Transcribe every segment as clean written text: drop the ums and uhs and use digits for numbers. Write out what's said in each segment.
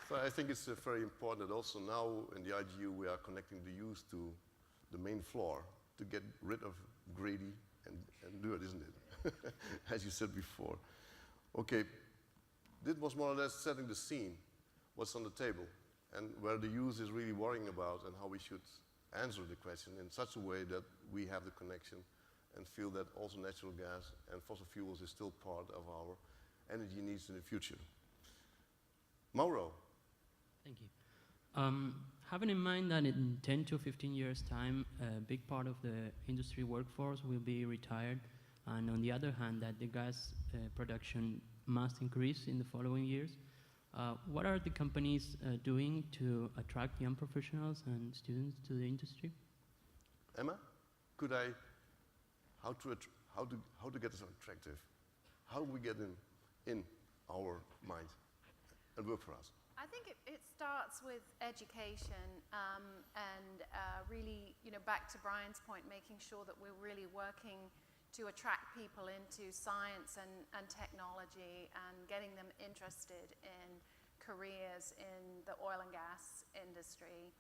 So I think it's very important that also now in the IGU we are connecting the youth to the main floor to get rid of greedy and do it, isn't it? As you said before. Okay, this was more or less setting the scene, what's on the table, and where the youth is really worrying about and how we should answer the question in such a way that we have the connection and feel that also natural gas and fossil fuels is still part of our energy needs in the future. Mauro. Thank you. Having in mind that in 10 to 15 years' time, a big part of the industry workforce will be retired, and on the other hand, that the gas production must increase in the following years, what are the companies doing to attract young professionals and students to the industry? Emma, how to get this attractive? How do we get them in our mind and work for us? I think it starts with education and really, back to Brian's point, making sure that we're really working to attract people into science and technology and getting them interested in careers in the oil and gas industry.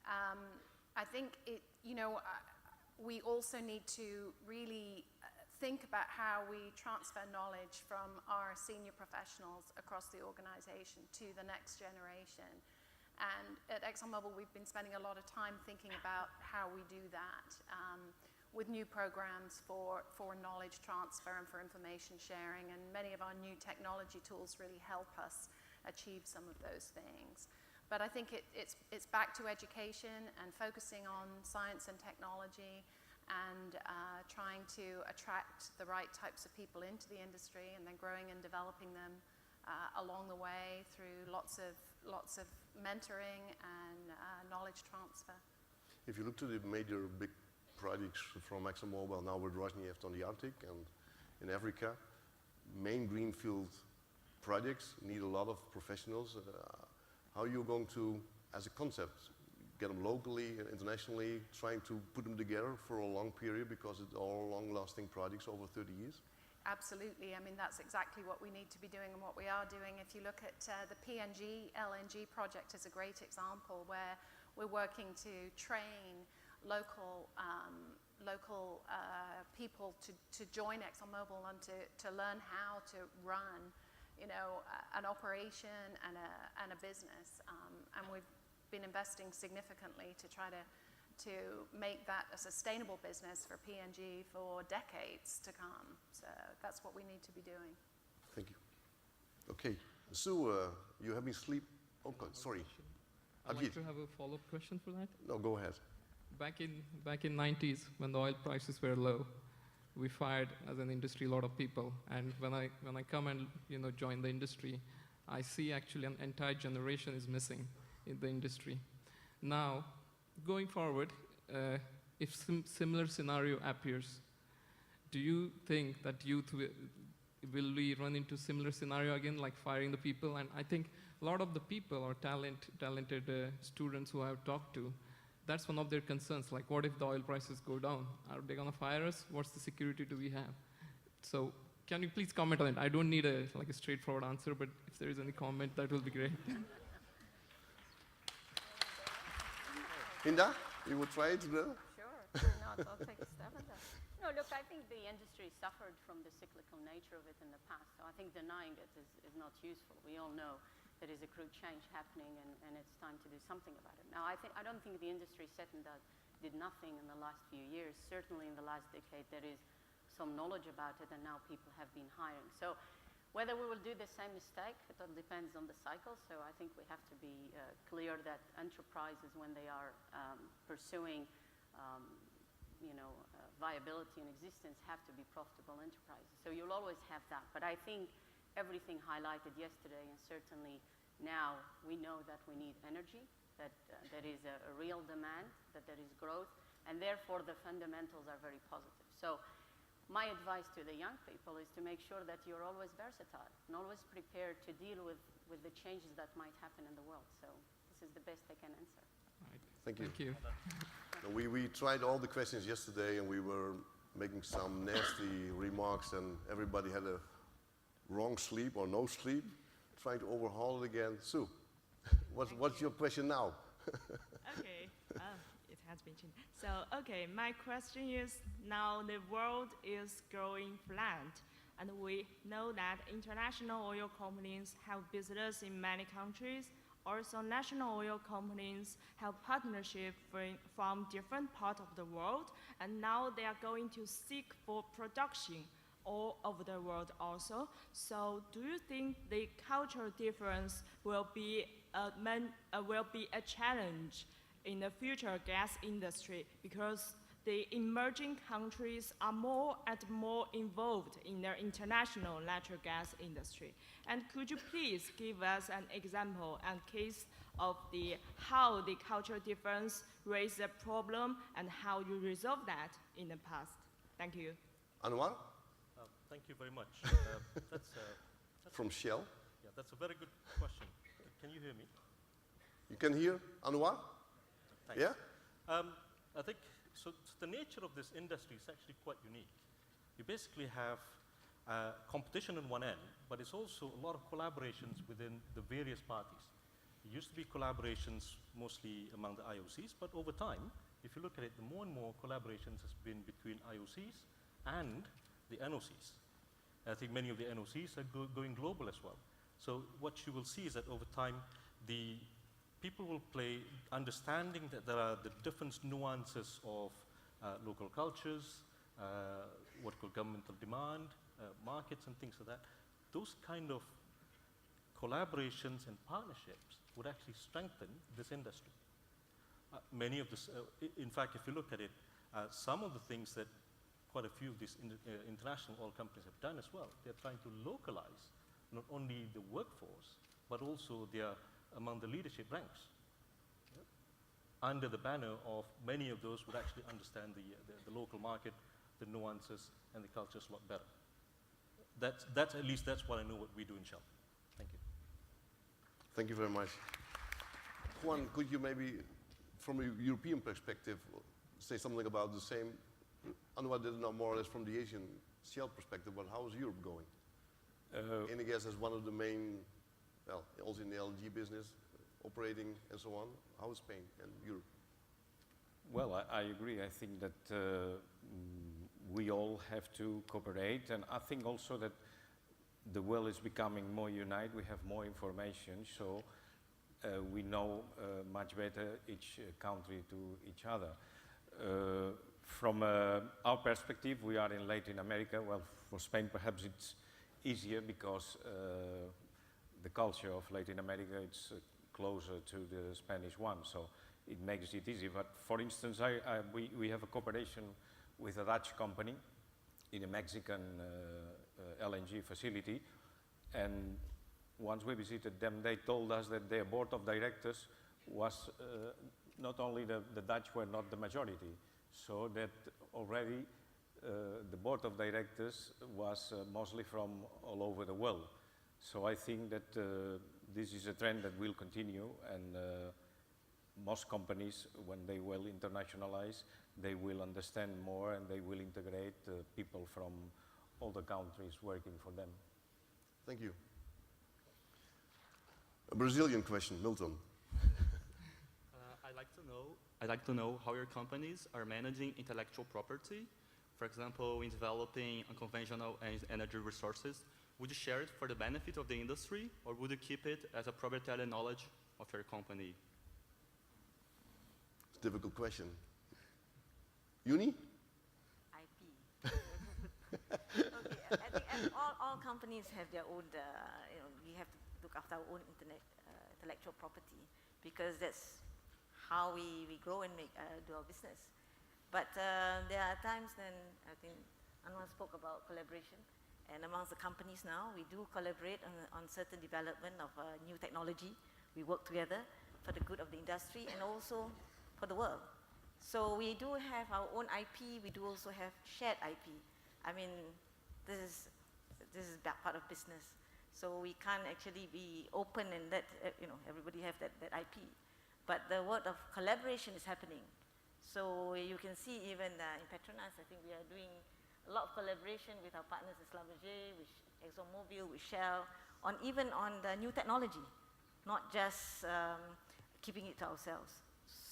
I think we also need to really think about how we transfer knowledge from our senior professionals across the organization to the next generation. And at ExxonMobil, we've been spending a lot of time thinking about how we do that with new programs for knowledge transfer and for information sharing. And many of our new technology tools really help us achieve some of those things. But I think it's back to education and focusing on science and technology and trying to attract the right types of people into the industry and then growing and developing them along the way through lots of mentoring and knowledge transfer. If you look to the major big projects from ExxonMobil now with Rosneft on the Arctic and in Africa, main greenfield projects need a lot of professionals. How are you going to, as a concept, get them locally and internationally, trying to put them together for a long period because it's all long-lasting projects over 30 years? Absolutely. I mean, that's exactly what we need to be doing and what we are doing. If you look at the PNG LNG project is a great example where we're working to train local people to join ExxonMobil and to learn how to run, an operation and a business. And we've been investing significantly to try to make that a sustainable business for PNG for decades to come. So that's what we need to be doing. Thank you. Okay, Sue, you have been asleep. Oh, God, sorry. I'd like to have a follow-up question for that. No, go ahead. Back in 90s, when the oil prices were low, we fired as an industry a lot of people. And when I come and join the industry, I see actually an entire generation is missing in the industry. Now, going forward, if similar scenario appears, do you think that youth will we run into similar scenario again, like firing the people? And I think a lot of the people or talented students who I've talked to, that's one of their concerns. Like, what if the oil prices go down? Are they going to fire us? What's the security do we have? So can you please comment on it? I don't need a straightforward answer, but if there is any comment, that will be great. Hinda, you will try it? Sure, I'll take a stab at that. No, look, I think the industry suffered from the cyclical nature of it in the past, so I think denying it is not useful. We all know there is a crude change happening, and it's time to do something about it. Now, I don't think the industry sat and did nothing in the last few years. Certainly in the last decade, there is some knowledge about it, and now people have been hiring. So whether we will do the same mistake, it all depends on the cycle. So I think we have to be clear that enterprises, when they are pursuing viability and existence, have to be profitable enterprises. So you'll always have that. But I think everything highlighted yesterday, and certainly now, we know that we need energy, that there is a real demand, that there is growth, and therefore the fundamentals are very positive. So my advice to the young people is to make sure that you're always versatile and always prepared to deal with the changes that might happen in the world. So this is the best I can answer. Right. Thank you. Thank you. We tried all the questions yesterday, and we were making some nasty remarks, and everybody had a wrong sleep or no sleep, trying to overhaul it again. Sue. What's your question now? Okay, it has been changed. So, okay, my question is, now the world is growing flat, and we know that international oil companies have business in many countries. Also, national oil companies have partnership from different parts of the world, and now they are going to seek for production all over the world also. So do you think the cultural difference will be a challenge in the future gas industry, because the emerging countries are more and more involved in their international natural gas industry? And could you please give us an example and case of how the cultural difference raised a problem and how you resolved that in the past? Thank you. Anwar? Thank you very much. That's From Shell? Yeah, that's a very good question. Can you hear me? You can hear Anwar? Thanks. Yeah? I think, so the nature of this industry is actually quite unique. You basically have competition on one end, but it's also a lot of collaborations within the various parties. It used to be collaborations mostly among the IOCs, but over time, if you look at it, the more and more collaborations has been between IOCs and the NOCs. I think many of the NOCs are going global as well. So what you will see is that over time, the people will play, understanding that there are the different nuances of local cultures, what called governmental demand, markets and things like that. Those kind of collaborations and partnerships would actually strengthen this industry. Many of this, in fact, if you look at it, some of the things that quite a few of these international oil companies have done as well, they're trying to localize not only the workforce, but also their among the leadership ranks. Under the banner of many of those would actually understand the local market, the nuances, and the cultures a lot better. That's at least that's what I know what we do in Shell. Thank you. Thank you very much. Juan, could you maybe, from a European perspective, say something about the same? Anwar did not more or less from the Asian Shell perspective, but how is Europe going? And I guess as one of the main, well, also in the LNG business, operating and so on, how is Spain and Europe? Well, I agree. I think that we all have to cooperate, and I think also that the world is becoming more united. We have more information, so we know much better each country to each other. From our perspective, we are in Latin America. Well, for Spain, perhaps it's easier because the culture of Latin America is closer to the Spanish one, so it makes it easy. But for instance, we have a cooperation with a Dutch company in a Mexican LNG facility, and once we visited them, they told us that their board of directors was not only the Dutch were not the majority, so that already the board of directors was mostly from all over the world. So I think that this is a trend that will continue, and most companies, when they will internationalize, they will understand more and they will integrate people from all the countries working for them. Thank you. A Brazilian question, Milton. I'd like to know how your companies are managing intellectual property. For example, in developing unconventional energy resources, would you share it for the benefit of the industry, or would you keep it as a proprietary knowledge of your company? It's a difficult question. Uni? IP. Okay, I think all companies have their own, we have to look after our own intellectual property, because that's how we grow and do our business. But there are times when I think Anwar spoke about collaboration, and amongst the companies now, we do collaborate on certain development of new technology. We work together for the good of the industry and also for the world. So we do have our own IP, we do also have shared IP. I mean, this is that part of business. So we can't actually be open and let everybody have that IP. But the word of collaboration is happening. So you can see even in Petronas, I think we are doing a lot of collaboration with our partners in Schlumberger, with ExxonMobil, with Shell, even on the new technology. not just keeping it to ourselves.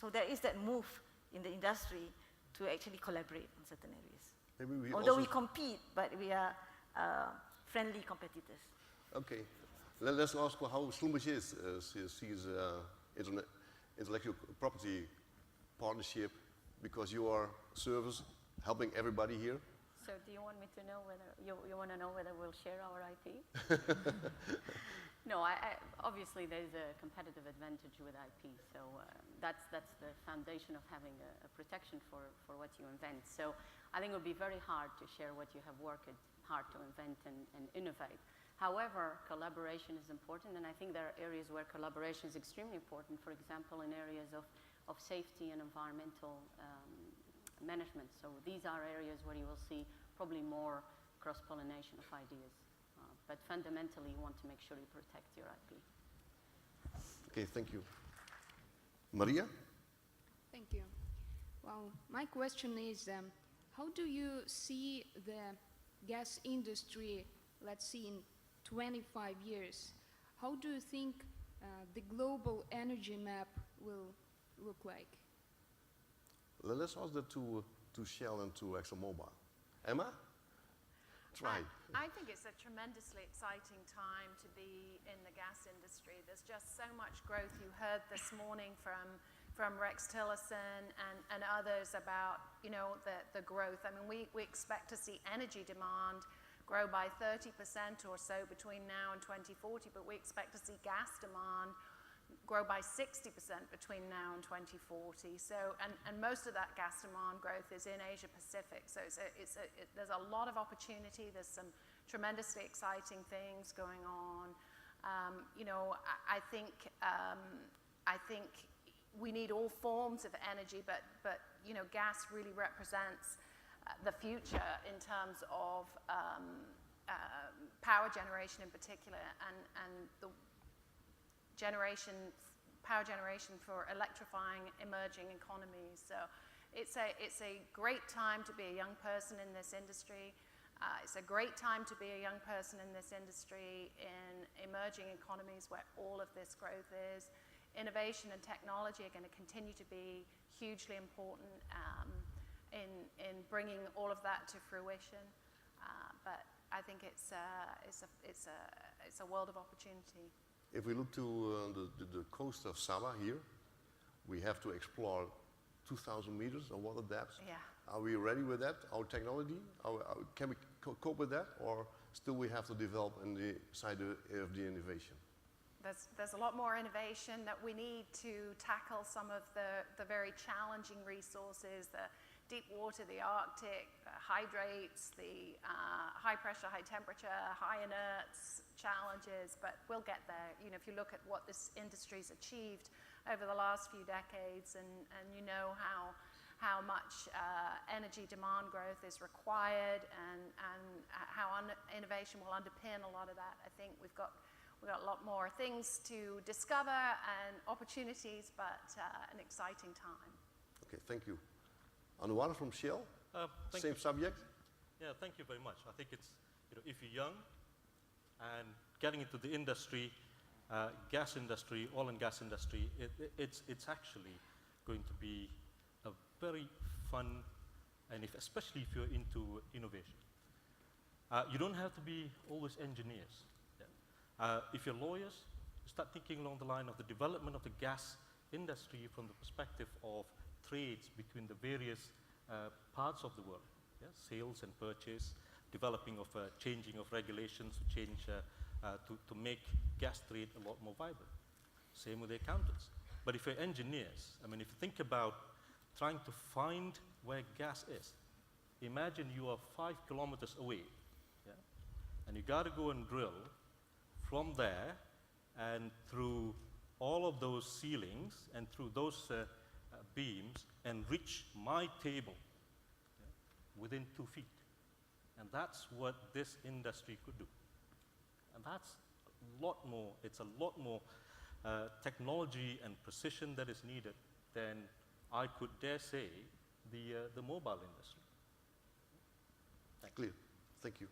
So there is that move in the industry to actually collaborate on certain areas. Maybe we Although also we compete, but we are friendly competitors. Okay, let's ask her how Schlumberger sees intellectual property partnership, because you are service helping everybody here. So do you want me to know whether, you want to know whether we'll share our IP? No, obviously there's a competitive advantage with IP, so that's the foundation of having a protection for what you invent. So I think it would be very hard to share what you have worked hard to invent and innovate. However, collaboration is important, and I think there are areas where collaboration is extremely important, for example, in areas of safety and environmental management. So these are areas where you will see probably more cross-pollination of ideas. But fundamentally, you want to make sure you protect your IP. Okay, thank you. Maria? Thank you. Well, my question is, how do you see the gas industry, let's see, in 25 years? How do you think the global energy map will look like? Let's ask that to Shell and to ExxonMobil. Emma? Try. I think it's a tremendously exciting time to be in the gas industry. There's just so much growth. You heard this morning from Rex Tillerson and others about, you know, the growth. I mean, we expect to see energy demand grow by 30% or so between now and 2040, but we expect to see gas demand grow by 60% between now and 2040. So, and most of that gas demand growth is in Asia Pacific. So there's a lot of opportunity. There's some tremendously exciting things going on. You know, I think we need all forms of energy, but you know, gas really represents the future in terms of power generation in particular, and the power generation for electrifying emerging economies. So it's a great time to be a young person in this industry. It's a great time to be a young person in this industry in emerging economies where all of this growth is. Innovation and technology are going to continue to be hugely important in bringing all of that to fruition. But I think it's a world of opportunity. If we look to the coast of Sabah here, we have to explore 2,000 meters of water depth. Yeah. Are we ready with that, our technology? Can we cope with that, or still we have to develop in the side of the innovation? There's a lot more innovation that we need to tackle some of the very challenging resources, the deep water, the Arctic, hydrates, the high pressure, high temperature, high inerts challenges, but we'll get there. You know, if you look at what this industry's achieved over the last few decades, and you know how much energy demand growth is required, and how innovation will underpin a lot of that, I think we've got a lot more things to discover and opportunities, but an exciting time. Okay, thank you. Anouar from Shell, same subject. Yeah, thank you very much. I think it's, you know, if you're young and getting into the industry, gas industry, oil and gas industry, it's actually going to be a very fun, and especially if you're into innovation. You don't have to be always engineers. Yeah. If you're lawyers, start thinking along the line of the development of the gas industry from the perspective of trades between the various parts of the world. Yeah? Sales and purchase, developing of changing of regulations to change to make gas trade a lot more vibrant. Same with the accountants. But if you're engineers, I mean, if you think about trying to find where gas is, imagine you are 5 kilometers away, yeah? And you got to go and drill from there and through all of those ceilings and through those beams and reach my table, yeah, within 2 feet. And that's what this industry could do. And that's a lot more, it's a lot more technology and precision that is needed than I could dare say the mobile industry. Clear. Thank you.